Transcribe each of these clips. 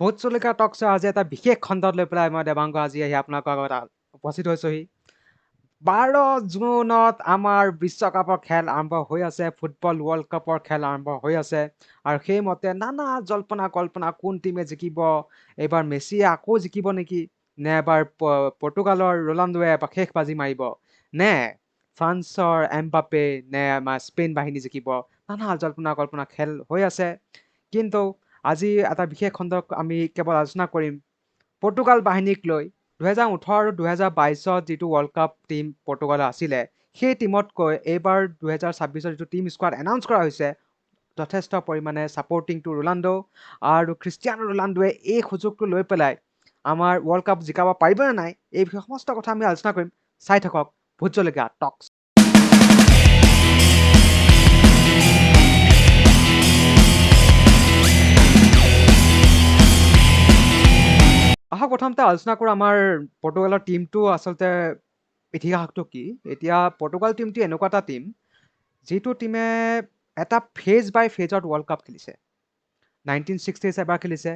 Vote চলিকা talk show' আজি এটা বিশেষ খণ্ডত লৈ পেলাই মই দেৱাংগ আজি আহি আপোনালোকৰ আগত উপস্থিত হৈছোহি। 12 জুনত আমাৰ বিশ্বকাপৰ খেল আৰম্ভ হৈ আছে, ফুটবল ৱৰ্ল্ড কাপৰ খেল আৰম্ভ হৈ আছে। আৰু সেইমতে নানা জল্পনা কল্পনা কোন টিমে জিকিব, এইবাৰ মেছিয়ে আকৌ জিকিব নেকি, নে এবাৰ পৰ্তুগালৰ ৰনাল্ডোৱে এবাৰ শেষ বাজি মাৰিব, নে ফ্ৰান্সৰ এমবাপে, নে আমাৰ স্পেইন বাহিনী জিকিব, নানা জল্পনা কল্পনা খেল হৈ আছে। কিন্তু আজি এটা বিশেষ খণ্ডক আমি কেৱল আলোচনা কৰিম পৰ্তুগাল বাহিনীক লৈ। 2018 আৰু 2022 যিটো ৱৰ্ল্ড কাপ টিম পৰ্তুগালৰ আছিলে, সেই টিমতকৈ এইবাৰ 2026 যিটো টিম স্কোৱাড এনাউন্স কৰা হৈছে, যথেষ্ট পৰিমাণে ছাপৰ্টিং টু ৰনাল্ডো, আৰু খ্ৰীষ্টিয়ানো ৰনাল্ডোৱে এই সুযোগটো লৈ পেলাই আমাৰ ৱৰ্ল্ড কাপ জিকাব পাৰিবনে নাই, এই বিষয়ে সমস্ত কথা আমি আলোচনা কৰিম। চাই থাকক ভোট জলকীয়া টক্স। আহক প্ৰথমতে আলোচনা কৰোঁ আমাৰ পৰ্তুগালৰ টিমটো আচলতে ইতিহাসটো কি। এতিয়া পৰ্তুগাল টিমটো এনেকুৱা এটা টিম যিটো টিমে এটা ফেজ বাই ফেজত ৱৰ্ল্ড কাপ খেলিছে। 1960s এবাৰ খেলিছে,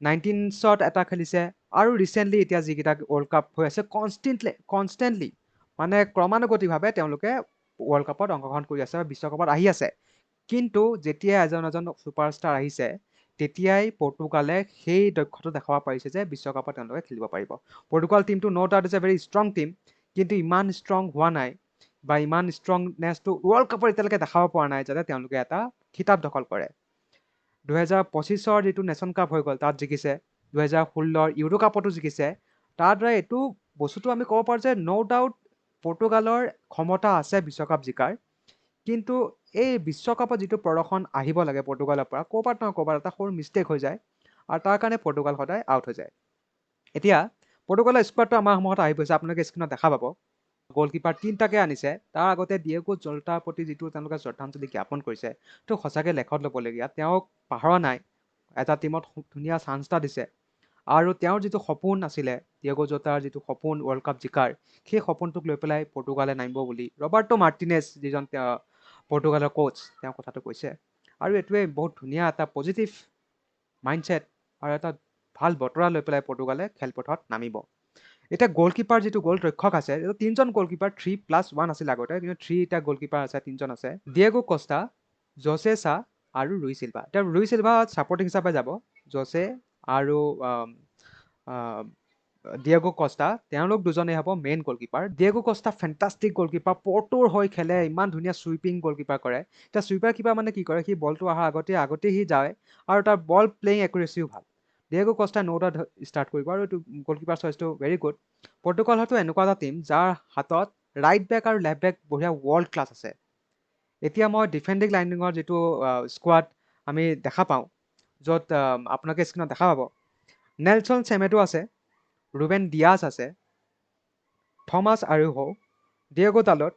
19ত এটা খেলিছে, আৰু ৰিচেণ্টলি এতিয়া যিকেইটা ৱৰ্ল্ড কাপ হৈ আছে কনষ্টেণ্টলি মানে ক্ৰমানুগতিকভাৱে তেওঁলোকে ৱৰ্ল্ড কাপত অংশগ্ৰহণ কৰি আছে, বিশ্বকাপত আহি আছে। কিন্তু যেতিয়া এজন ছুপাৰষ্টাৰ আহিছে, তেতিয়াই পৰ্তুগালে সেই দক্ষতা দেখাব পাৰিছে যে বিশ্বকাপত তেওঁলোকে খেলিব পাৰিব। পৰ্তুগাল টিমটো no' doubt is a very strong team, কিন্তু ইমান ষ্ট্ৰং হোৱা নাই বা ইমান ষ্ট্ৰংনেছটো ৱৰ্ল্ড কাপত এতিয়ালৈকে দেখাব পৰা নাই যাতে তেওঁলোকে এটা খিতাপ দখল কৰে। 2025 যিটো নেশ্যন কাপ হৈ গ'ল তাত জিকিছে, 2016 ইউৰো কাপতো জিকিছে। তাৰ দ্বাৰা এইটো বস্তুটো আমি ক'ব পাৰোঁ যে ন' ডাউট পৰ্তুগালৰ ক্ষমতা আছে বিশ্বকাপ জিকাৰ। কিন্তু এই বিশ্বকাপত যিটো প্ৰদৰ্শন আহিব লাগে পৰ্তুগালৰ পৰা, ক'ৰবাত নহয় ক'ৰবাত এটা সৰু মিষ্টেক হৈ যায়, আৰু তাৰ কাৰণে পৰ্তুগাল সদায় আউট হৈ যায়। এতিয়া পৰ্তুগালৰ স্কোৱাডটো আমাৰ সন্মুখত আহি গৈছে, আপোনালোকে স্ক্ৰীণত দেখা পাব। গ'লকিপাৰ 3টাকে আনিছে। তাৰ আগতে ডিয়েগো জল্টাৰ প্ৰতি যিটো তেওঁলোকে শ্ৰদ্ধাঞ্জলি জ্ঞাপন কৰিছে, সেইটো সঁচাকৈ লেখত ল'বলগীয়া। তেওঁক পাহৰা নাই, এটা টিমত ধুনীয়া চান্স এটা দিছে। আৰু তেওঁৰ যিটো সপোন আছিলে, ডিয়েগো জল্টাৰ যিটো সপোন ৱৰ্ল্ড কাপ জিকাৰ, সেই সপোনটোক লৈ পেলাই পৰ্তুগালে নামিব বুলি ৰবাৰ্টো মাৰ্টিনেজ যিজন পৰ্তুগালৰ কোচ, তেওঁ কথাটো কৈছে। আৰু এইটোৱে বহুত ধুনীয়া এটা পজিটিভ মাইণ্ডছেট আৰু এটা ভাল বতৰা লৈ পেলাই পৰ্তুগালে খেলপথাৰত নামিব। এতিয়া গ'লকিপাৰ যিটো গ'ল ৰক্ষক আছে, এইটো 3জন গ'লকিপাৰ 3+1 আছিল আগতে, কিন্তু 3 এতিয়া গ'লকিপাৰ আছে, 3জন আছে। ডিয়েগো কষ্টা, জছে সা আৰু ৰুই চিলভা। এতিয়া ৰুই চিলভা ছাপৰ্টিং হিচাপে যাব, জছে আৰু ডিয়েগো কষ্টা, তেওঁলোক দুজনেই হ'ব main goalkeeper. Diego Costa fantastic goalkeeper, পৰ্টোৰ হৈ খেলে, ইমান ধুনীয়া চুইপিং গ'লকিপাৰ কৰে। এতিয়া চুইপাৰ কিপাৰ মানে কি কৰে, সি বলটো অহাৰ আগতে সি যায়, আৰু তাৰ বল প্লেইং একুৰেচিও ভাল। ডিয়েগো কষ্টাই ন' ডাউট ষ্টাৰ্ট কৰিব, আৰু এইটো গ'লকিপাৰ চইচটো ভেৰি গুড। পৰ্তুগাল হয়তো এনেকুৱা এটা টিম যাৰ হাতত ৰাইট বেক আৰু লেফ্ট বেক বঢ়িয়া ৱৰ্ল্ড ক্লাছ আছে। এতিয়া মই ডিফেণ্ডিং লাইনিঙৰ যিটো স্কোৱাড আমি দেখা পাওঁ, য'ত আপোনালোকে স্ক্ৰীণত দেখা পাব, নেলছন চেমেডো আছে, ৰুবেন ডিয়াছ আছে, Thomas Araujo, Diego Dalot,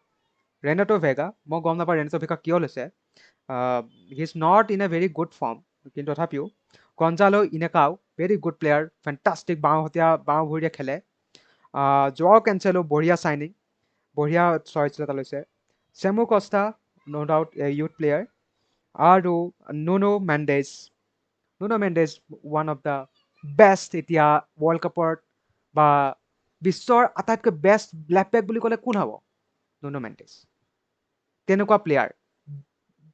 Renato Veiga. মই গম নাপাওঁ ৰেনেটো ভেগা কিয় লৈছে, he is not in a very good form, কিন্তু তথাপিও Goncalo Inacio very good player, fantastic বাওঁ ভৰিৰে খেলে। জোৱাও কেঞ্চেলো বঢ়িয়া চাইনিং, বঢ়িয়া চইচ এটা লৈছে। Samu Costa no' doubt youth player, আৰু Nuno Mendes one of the best এতিয়া ৱৰ্ল্ড কাপত বা বিশ্বৰ আটাইতকৈ বেষ্ট লেফ্ট বেক বুলি ক'লে কোন হ'ব? নুনো মেণ্ডেজ। তেনেকুৱা প্লেয়াৰ,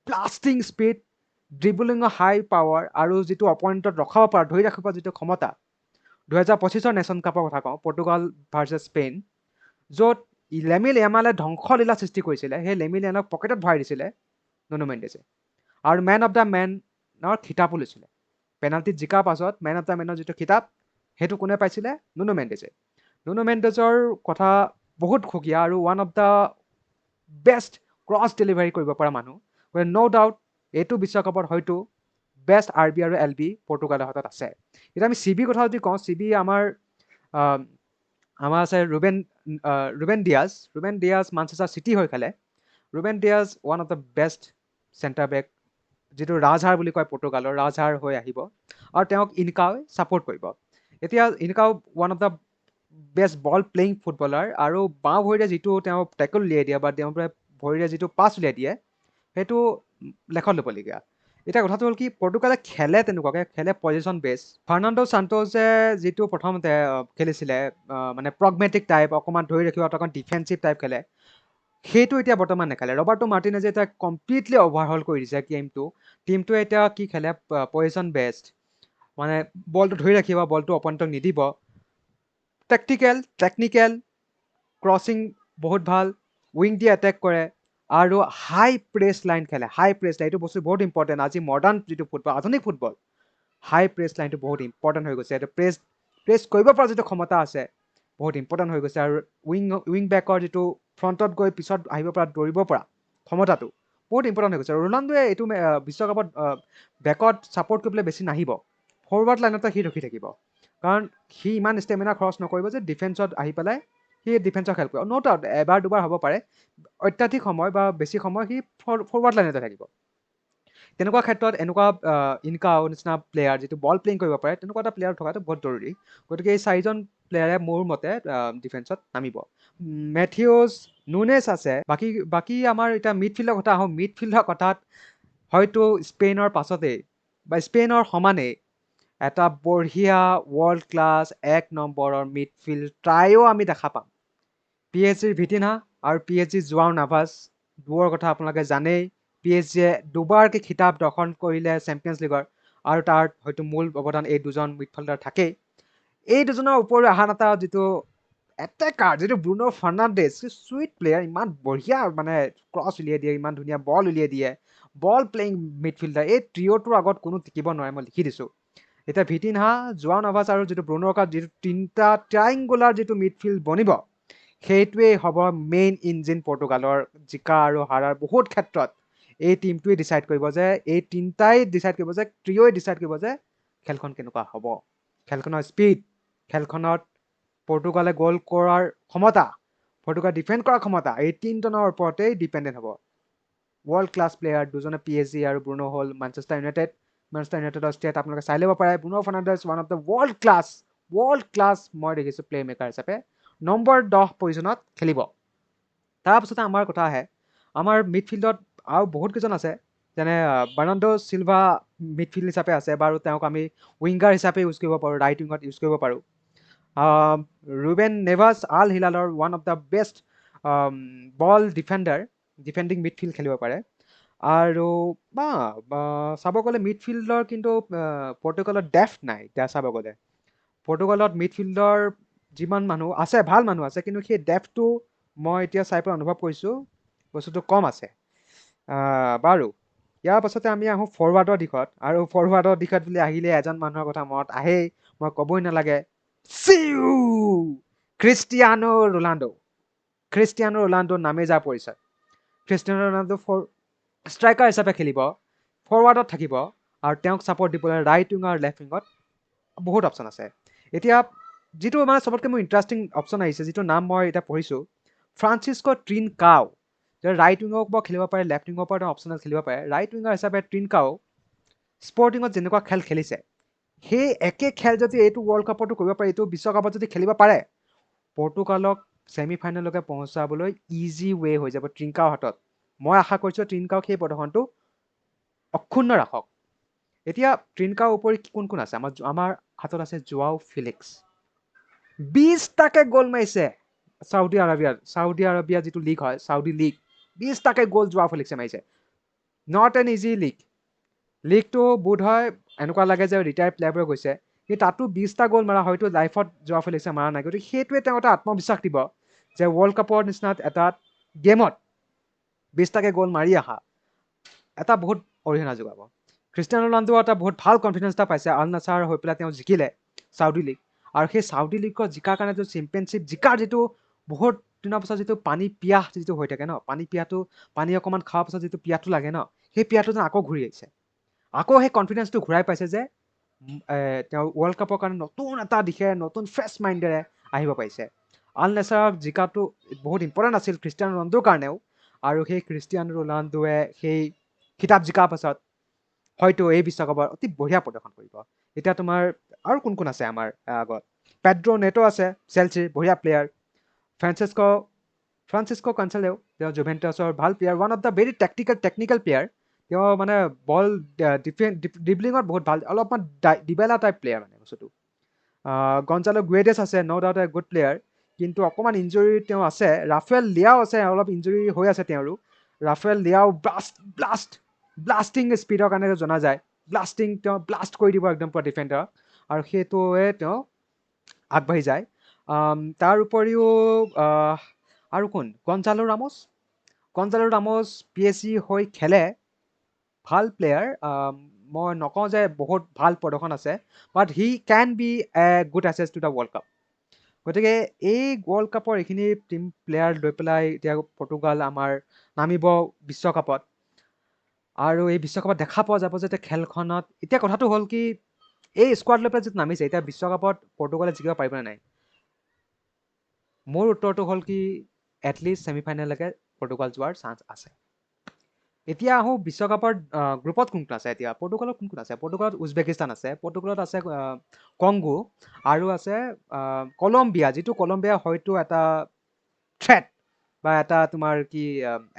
ব্লাষ্টিং স্পীড, ড্ৰিবলিঙৰ হাই পাৱাৰ, আৰু যিটো অপনেণ্টত ৰখাব পৰা, ধৰি ৰাখিব পৰা যিটো ক্ষমতা। 2025 নেশ্যন কাপৰ কথা কওঁ, পৰ্তুগাল ভাৰ্চেছ স্পেইন, য'ত লেমিন য়ামালে ধ্বংসলীলা সৃষ্টি কৰিছিলে, সেই লেমিন য়ামালক পকেটত ভৰাই দিছিলে নুনো মেণ্ডেজে, আৰু মেন অফ দ্য মেনৰ খিতাপো লৈছিলে। পেনাল্টিত জিকাৰ পাছত মেন অফ দ্য মেনৰ যিটো খিতাপ, সেইটো কোনে পাইছিলে? নুনো মেণ্ডেজে। নুনো মেণ্ডেজৰ কথা বহুত সুকীয়া, আৰু one of the best cross delivery কৰিব পৰা মানুহ। গতিকে ন' ডাউট এইটো বিশ্বকাপত হয়তো বেষ্ট RB আৰু LB পৰ্তুগালৰ হাতত আছে। এতিয়া আমি CB কথা যদি কওঁ, CB আমাৰ আছে ৰুবেন ডিয়াজ মানচেষ্টাৰ চিটি হৈ খেলে। Ruben Dias one of the best centre back, যিটো ৰাজহাৰ বুলি কয় পৰ্তুগালৰ, ৰাজহাৰ হৈ আহিব, আৰু তেওঁক ইনকাও ছাপৰ্ট কৰিব। এতিয়া Inacio one of the best ball playing footballer, আৰু বাওঁ ভৰিৰে যিটো তেওঁ টেকল উলিয়াই দিয়ে বা তেওঁৰ পৰা ভৰিৰে যিটো পাছ উলিয়াই দিয়ে, সেইটো লেখত ল'বলগীয়া। এতিয়া কথাটো হ'ল কি পৰ্টুগালে খেলে তেনেকুৱাকৈ খেলে পজিশ্যন বেছ ফাৰ্ণাণ্ডো চান্টোছে যিটো প্ৰথমতে খেলিছিলে মানে প্ৰগমেটিক টাইপ অকণমান ধৰি ৰাখিব অকণমান ডিফেন্সিভ টাইপ খেলে সেইটো এতিয়া বৰ্তমান নেখেলে ৰবাৰ্টো মাৰ্টিনেজে এতিয়া কমপ্লিটলি অভাৰহল কৰি দিছে টিমটোৱে এতিয়া কি খেলে পজিশ্যন বেষ্ট মানে বলটো ধৰি ৰাখিব বলটো অপনেণ্টক নিদিব টেকনিকেল ক্ৰছিং বহুত ভাল উইং দি এটেক কৰে আৰু হাই প্ৰেছ লাইন খেলে হাই প্ৰেছ লাইন এইটো বস্তু বহুত ইম্পৰ্টেণ্ট আজি মডাৰ্ণ যিটো ফুটবল আধুনিক ফুটবল হাই প্ৰেছ লাইনটো বহুত ইম্পৰ্টেণ্ট হৈ গৈছে এইটো প্ৰেছ কৰিব পৰা যিটো ক্ষমতা আছে বহুত ইম্পৰ্টেণ্ট হৈ গৈছে আৰু উইং বেকৰ যিটো ফ্ৰণ্টত গৈ পিছত আহিব পৰা দৌৰিব পৰা ক্ষমতাটো বহুত ইম্পৰ্টেণ্ট হৈ গৈছে ৰোনাল্ডোৱে এইটো বিশ্বকাপত বেকত ছাপৰ্ট কৰিবলৈ বেছি নাহিব ফৰৱাৰ্ড লাইনতে সি ৰখি থাকিব কাৰণ সি ইমান ষ্টেমিনা খৰচ নকৰিব যে ডিফেন্সত আহি পেলাই সি ডিফেন্সৰ খেল কৰিব ন' ডাউট এবাৰ দুবাৰ হ'ব পাৰে অত্যাধিক সময় বা বেছি সময় সি ফৰৱাৰ্ড লাইনতে থাকিব তেনেকুৱা ক্ষেত্ৰত এনেকুৱা ইনকাও নিচিনা প্লেয়াৰ যিটো বল প্লেইং কৰিব পাৰে তেনেকুৱা এটা প্লেয়াৰ থকাটো বহুত জৰুৰী গতিকে এই 4জন প্লেয়াৰে মোৰ মতে ডিফেন্সত নামিব মেথিউছ নুনেছ আছে বাকী আমাৰ এতিয়া মিডফিল্ডৰ কথা আহোঁ মিডফিল্ডৰ কথাত হয়তো স্পেইনৰ পাছতেই বা স্পেইনৰ সমানেই এটা বঢ়িয়া ৱৰ্ল্ড ক্লাছ 1 নম্বৰৰ মিডফিল্ড ট্ৰাইও আমি দেখা পাম PSG ভিটিনহা আৰু PSG জোৱাও নাভাছ দুয়োৰ কথা আপোনালোকে জানেই PSG দুবাৰকৈ খিতাপ দখল কৰিলে চেম্পিয়নছ লিগৰ আৰু তাৰ হয়তো মূল অৱদান এই দুজন মিডফিল্ডাৰ থাকেই এই দুজনৰ উপৰিও আহান এটা যিটো এটেকাৰ যিটো ব্ৰুনো ফাৰ্ণাণ্ডেজ চুইট প্লেয়াৰ ইমান বঢ়িয়া মানে ক্ৰছ উলিয়াই দিয়ে ইমান ধুনীয়া বল উলিয়াই দিয়ে বল প্লেইং মিডফিল্ডাৰ এই ট্ৰিঅ'টোৰ আগত কোনো টিকিব নোৱাৰে মই লিখি দিছোঁ এতিয়া ভিটিনহা জোৱাও নাভাছ আৰু যিটো ব্ৰুনোৰ যিটো তিনিটা ট্ৰাইংগুলাৰ যিটো মিডফিল্ড বনিব সেইটোৱেই হ'ব মেইন ইঞ্জিন পৰ্টুগালৰ জিকা আৰু হাৰাৰ বহুত ক্ষেত্ৰত এই টিমটোৱে ডিচাইড কৰিব যে এই তিনিটাই ডিচাইড কৰিব যে ট্ৰিঅ'ই ডিচাইড কৰিব যে খেলখন কেনেকুৱা হ'ব খেলখনৰ স্পীড খেলখনত পৰ্টুগালে গ'ল কৰাৰ ক্ষমতা পৰ্টুগাল ডিফেণ্ড কৰাৰ ক্ষমতা এই তিনিজনৰ ওপৰতেই ডিপেণ্ডেণ্ট হ'ব ৱৰ্ল্ড ক্লাছ প্লেয়াৰ দুজনে PSG আৰু ব্ৰুনো হ'ল মেনচেষ্টাৰ ইউনাইটেডৰ ষ্টেট আপোনালোকে চাই ল'ব পাৰে Bruno Fernandez one of the world class মই দেখিছোঁ প্লে মেকাৰ হিচাপে নম্বৰ 10 পজিশ্যনত খেলিব তাৰপিছতে আমাৰ কথা আহে আমাৰ মিডফিল্ডত আৰু বহুত কেইজন আছে যেনে বাৰ্নাণ্ডো চিলভা মিডফিল্ড হিচাপে আছে বাৰু তেওঁক আমি উইংগাৰ হিচাপে ইউজ কৰিব পাৰোঁ ৰাইট উইঙত ইউজ কৰিব পাৰোঁ ৰুবেন নেভাছ আল হিলালৰ one of the best ball defending midfield খেলিব পাৰে আৰু চাব গ'লে মিডফিল্ডৰ কিন্তু পৰ্টুগালত ডেফ নাই এতিয়া চাব গ'লে পৰ্টুগালত মিডফিল্ডৰ যিমান মানুহ আছে ভাল মানুহ আছে কিন্তু সেই ডেফটো মই এতিয়া চাই পেলাই অনুভৱ কৰিছোঁ বস্তুটো কম আছে বাৰু ইয়াৰ পাছতে আমি আহোঁ ফৰৱাৰ্ডৰ দিশত আৰু ফৰৱাৰ্ডৰ দিশত বুলি আহিলে এজন মানুহৰ কথা মনত আহেই মই ক'বই নালাগে ক্ৰিষ্টিয়ানো ৰোনাল্ডো নামে যাৰ পৰিচয় ক্ৰিষ্টিয়ানো ৰোনাল্ডো ষ্ট্ৰাইকাৰ হিচাপে খেলিব ফৰৱাৰ্ডত থাকিব আৰু তেওঁক ছাপৰ্ট দিবলৈ ৰাইট উইং আৰু লেফ্ট উইঙত বহুত অপশ্যন আছে এতিয়া যিটো মানে চবতকৈ মোৰ ইণ্টাৰেষ্টিং অপশ্যন আহিছে যিটো নাম মই এতিয়া পঢ়িছোঁ ফ্ৰান্সিস্কো ট্ৰিনকাও যে ৰাইট উইঙৰ পৰা খেলিব পাৰে লেফ্ট উইঙৰ পৰা তেওঁ অপশ্যনেল খেলিব পাৰে ৰাইট উইঙাৰ হিচাপে ট্ৰিনকাও স্পৰ্টিঙত যেনেকুৱা খেল খেলিছে সেই একে খেল যদি এইটো ৱৰ্ল্ড কাপতো কৰিব পাৰে এইটো বিশ্বকাপত যদি খেলিব পাৰে পৰ্টুগালক ছেমি ফাইনেললৈকে পहुচাবলৈ ইজি ৱে হৈ যাব ট্ৰিনকাওৰ হাতত মই আশা কৰিছোঁ ট্ৰিনকাওক সেই প্ৰদৰ্শনটো অক্ষুণ্ণ ৰাখক এতিয়া ট্ৰিনকাওৰ উপৰি কোন আছে আমাৰ হাতত আছে জোৱাও ফিলিক্স 20টাকৈ গ'ল মাৰিছে চাউদি আৰবিয়া যিটো লীগ হয় চাউদি লীগ 20টাকৈ গ'ল জোৱাও ফিলিক্সে মাৰিছে নট এন ইজি লীগটো বোধ হয় এনেকুৱা লাগে যে ৰিটায়াৰ্ড প্লেয়াৰবোৰে গৈছে কিন্তু তাতো 20টা গ'ল মাৰা হয়তো লাইফত জোৱাও ফিলিক্সে মাৰা নাই গতিকে সেইটোৱে তেওঁ এটা আত্মবিশ্বাস দিব যে ৱৰ্ল্ড কাপৰ নিচিনা এটা গেমত 20টাকৈ গ'ল মাৰি অহা এটা বহুত অৰিহণা যোগাব ক্ৰিষ্টিয়ানো ৰনাল্ডো এটা বহুত ভাল কনফিডেঞ্চ এটা পাইছে আল নাছাৰ হৈ পেলাই তেওঁ জিকিলে চাউদি লীগ আৰু সেই চাউদি লীগত জিকাৰ কাৰণে যিটো চেম্পিয়নশ্বিপ জিকাৰ যিটো বহুত দিনৰ পাছত যিটো পানী পিয়াহ যিটো হৈ থাকে ন পানী অকণমান খোৱাৰ পাছত যিটো পিয়াহটো লাগে ন সেই পিয়াহটো যেন আকৌ ঘূৰি আহিছে আকৌ সেই কনফিডেঞ্চটো ঘূৰাই পাইছে যে তেওঁ ৱৰ্ল্ড কাপৰ কাৰণে নতুন এটা দিশে নতুন ফ্ৰেছ মাইণ্ডেৰে আহিব পাৰিছে আল নাছাৰক জিকাটো বহুত ইম্পৰ্টেণ্ট আছিল ক্ৰিষ্টিয়ানো ৰনাল্ডোৰ কাৰণেও আৰু সেই ক্ৰিষ্টিয়ানো ৰনাল্ডোৱে সেই খিতাপ জিকাৰ পাছত হয়তো এই বিশ্বকাপৰ অতি বঢ়িয়া প্ৰদৰ্শন কৰিব এতিয়া তোমাৰ আৰু কোন আছে আমাৰ আগত পেড্ৰ' নেটো আছে চেলচিৰ বঢ়িয়া প্লেয়াৰ ফ্ৰান্সিস্কো কনচালেও তেওঁ জুভেণ্টাছৰ ভাল player one of the very technical player তেওঁ মানে বল ড্ৰিবলিঙত বহুত ভাল, অলপমান ডিবেলা টাইপ প্লেয়াৰ মানে বস্তুটো। গঞ্জালো গুৱেডেছ আছে, ন' ডাউট এ গুড প্লেয়াৰ, কিন্তু অকণমান ইঞ্জুৰি তেওঁ আছে। ৰাফেল লিয়াও আছে, অলপ ইঞ্জুৰি হৈ আছে তেওঁৰো। ৰাফেল লিয়াও ব্লাষ্টিং স্পীডৰ কাৰণে জনা যায়। তেওঁ ব্লাষ্ট কৰি দিব একদম পুৰা ডিফেণ্ডাৰক, আৰু সেইটোৱে তেওঁ আগবাঢ়ি যায়। তাৰ উপৰিও আৰু কোন? গঞ্জালো ৰামোছ PSG হৈ খেলে, ভাল প্লেয়াৰ। মই নকওঁ যে বহুত ভাল প্ৰদৰ্শন আছে, but he can be a good asset to the World Cup. গতিকে এই ৱৰ্ল্ড কাপৰ এইখিনি টিম প্লেয়াৰ লৈ পেলাই এতিয়া পৰ্তুগাল আমাৰ নামিব বিশ্বকাপত, আৰু এই বিশ্বকাপত দেখা পোৱা যাব যে খেলখনত এতিয়া কথাটো হ'ল কি, এই স্কোৱাড লৈ পেলাই যিটো নামিছে, এতিয়া বিশ্বকাপত পৰ্তুগালে জিকিব পাৰিবনে নাই? মোৰ উত্তৰটো হ'ল কি, এটলিষ্ট ছেমিফাইনেললৈকে পৰ্তুগাল যোৱাৰ চান্স আছে। এতিয়া আহোঁ বিশ্বকাপৰ গ্ৰুপত কোন কোন আছে। এতিয়া পৰ্তুগালত কোন কোন আছে? পৰ্তুগালত উজবেকিস্তান আছে, পৰ্তুগালত আছে কংগো, আৰু আছে কলম্বিয়া, যিটো কলম্বিয়া হয়তো এটা থ্ৰেট বা এটা তোমাৰ কি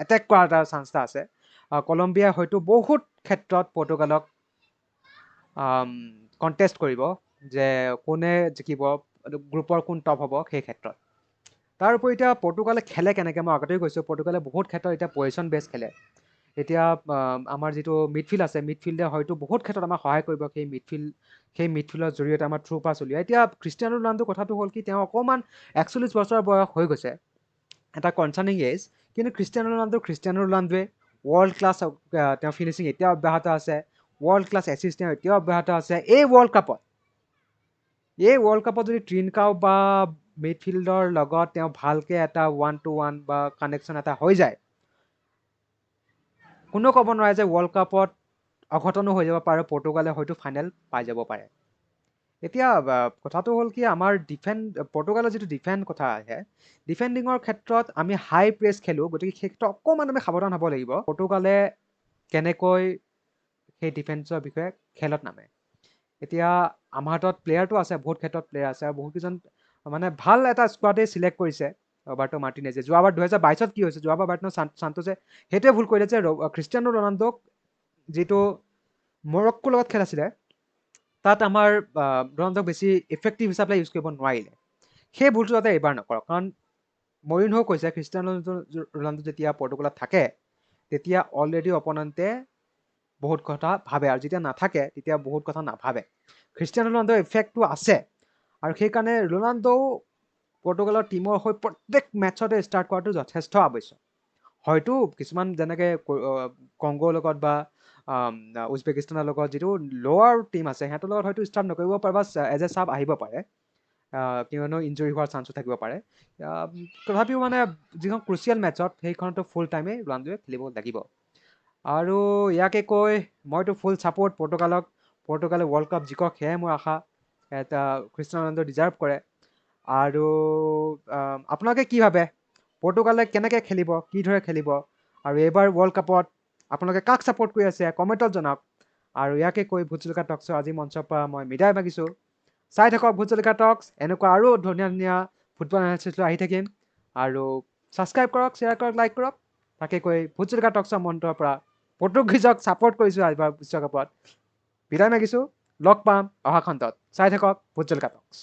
এটেক কৰাৰ এটা চান্স এটা আছে। কলম্বিয়া হয়তো বহুত ক্ষেত্ৰত পৰ্তুগালক কণ্টেষ্ট কৰিব যে কোনে জিকিব, গ্ৰুপৰ কোন টপ হ'ব সেই ক্ষেত্ৰত। তাৰ উপৰি এতিয়া পৰ্তুগালে খেলে কেনেকৈ, মই আগতেই কৈছোঁ, পৰ্তুগালে বহুত ক্ষেত্ৰত এতিয়া পজিশ্যন বেছ খেলে। এতিয়া আমাৰ যিটো মিডফিল্ড আছে, মিডফিল্ডে হয়তো বহুত ক্ষেত্ৰত আমাক সহায় কৰিব সেই মিডফিল্ডৰ জৰিয়তে আমাৰ থ্ৰু পাছ উলিয়াই। এতিয়া ক্ৰিষ্টিয়ানো ৰনাল্ডোৰ কথাটো হ'ল কি, তেওঁ অকণমান 41 বছৰ বয়স হৈ গৈছে, এটা কনচাৰ্নিং এজ, কিন্তু ক্ৰিষ্টিয়ানো ৰনাল্ডোৱে ৱৰ্ল্ড ক্লাছ তেওঁ ফিনিচিং এতিয়া অব্যাহত আছে, ৱৰ্ল্ড ক্লাছ এচিষ্ট তেওঁ এতিয়াও অব্যাহত আছে। এই ৱৰ্ল্ড কাপত যদি ট্ৰিনকাও বা মিডফিল্ডৰ লগত তেওঁ ভালকৈ এটা 1-to-1 বা কানেকশ্যন এটা হৈ যায়, কোনো ক'ব নোৱাৰে যে ৱৰ্ল্ড কাপত অঘটনো হৈ যাব পাৰে, পৰ্তুগালে হয়তো ফাইনেল পাই যাব পাৰে। এতিয়া কথাটো হ'ল কি, আমাৰ পৰ্তুগালৰ যিটো ডিফেণ্ড কথা আহে, ডিফেণ্ডিঙৰ ক্ষেত্ৰত আমি হাই প্ৰেছ খেলোঁ, গতিকে সেই ক্ষেত্ৰত অকণমান আমি সাৱধান হ'ব লাগিব পৰ্তুগালে কেনেকৈ সেই ডিফেন্সৰ বিষয়ে খেলত নামে। এতিয়া আমাৰ হাতত প্লেয়াৰটো আছে, বহুত ক্ষেত্ৰত প্লেয়াৰ আছে, আৰু বহুকেইজন মানে ভাল এটা স্কোৱাডেই চিলেক্ট কৰিছে ৰবাৰ্টো মাৰ্টিনেজে। যোৱাবাৰ 2022ত কি হৈছে, যোৱাবাৰ বাৰ্টনো সান্তোছে সেইটোৱে ভুল কৰিলে যে ক্ৰিষ্টিয়ানো ৰনাল্ডোক যিটো মৰক্কোৰ লগত খেল আছিলে, তাত আমাৰ ৰনাল্ডোক বেছি ইফেক্টিভ হিচাপে ইউজ কৰিব নোৱাৰিলে। সেই ভুলটো যাতে এইবাৰ নকৰক, কাৰণ মৰিনহো কৈছে ক্ৰিষ্টিয়ানো ৰনাল্ডো যেতিয়া পৰ্তুগালত থাকে তেতিয়া অলৰেডি অপনেণ্টে বহুত কথা ভাবে, আৰু যেতিয়া নাথাকে তেতিয়া বহুত কথা নাভাবে। ক্ৰিষ্টিয়ানো ৰনাল্ডোৰ ইফেক্টটো আছে, আৰু সেইকাৰণে ৰনাল্ডো পৰ্তুগালৰ টিমৰ হৈ প্ৰত্যেক মেটছতে ষ্টাৰ্ট কৰাটো যথেষ্ট আৱশ্যক। হয়তো কিছুমান যেনেকৈ কংগোৰ লগত বা উজবেকিস্তানৰ লগত যিটো লোৱাৰ টিম আছে, সিহঁতৰ লগত হয়তো ষ্টাৰ্ট নকৰিব পাৰে বা এজ এ চাব আহিব পাৰে, কিয়নো ইঞ্জুৰি হোৱাৰ চান্সো থাকিব পাৰে। তথাপিও মানে যিখন ক্ৰুচিয়েল মেটছত সেইখনতো ফুল টাইমে ৰনাল্ডোৱে খেলিব লাগিব। আৰু ইয়াকে কৈ মইতো ফুল ছাপোৰ্ট পৰ্তুগালক, পৰ্তুগালে ৱৰ্ল্ড কাপ জিকক, সেয়াই মোৰ আশা। এটা ক্ৰিষ্টিয়ানো ৰনাল্ডো ডিজাৰ্ভ কৰে। আৰু আপোনালোকে কি ভাবে, পৰ্তুগালে কেনেকৈ খেলিব, কিদৰে খেলিব, আৰু এইবাৰ ৱৰ্ল্ড কাপত আপোনালোকে কাক ছাপোৰ্ট কৰি আছে কমেণ্টত জনাওক। আৰু ইয়াকে কৈ ভোট জলকীয়া টক্সৰ আজি মঞ্চৰ পৰা মই বিদায় মাগিছোঁ। চাই থাকক ভোট জলকীয়া টক্স, এনেকুৱা আৰু ধুনীয়া ধুনীয়া ফুটবল এনালাইচিছ লৈ আহি থাকিম। আৰু ছাবস্ক্ৰাইব কৰক, শ্বেয়াৰ কৰক, লাইক কৰক। তাকে কৈ ভোট জলকীয়া টক্সৰ মঞ্চৰ পৰা পৰ্তুগীজক ছাপোৰ্ট কৰিছোঁ এইবাৰ বিশ্বকাপত, বিদায় মাগিছোঁ। লগ পাম অহা খণ্ডত। চাই থাকক ভোট জলকীয়া টক্স।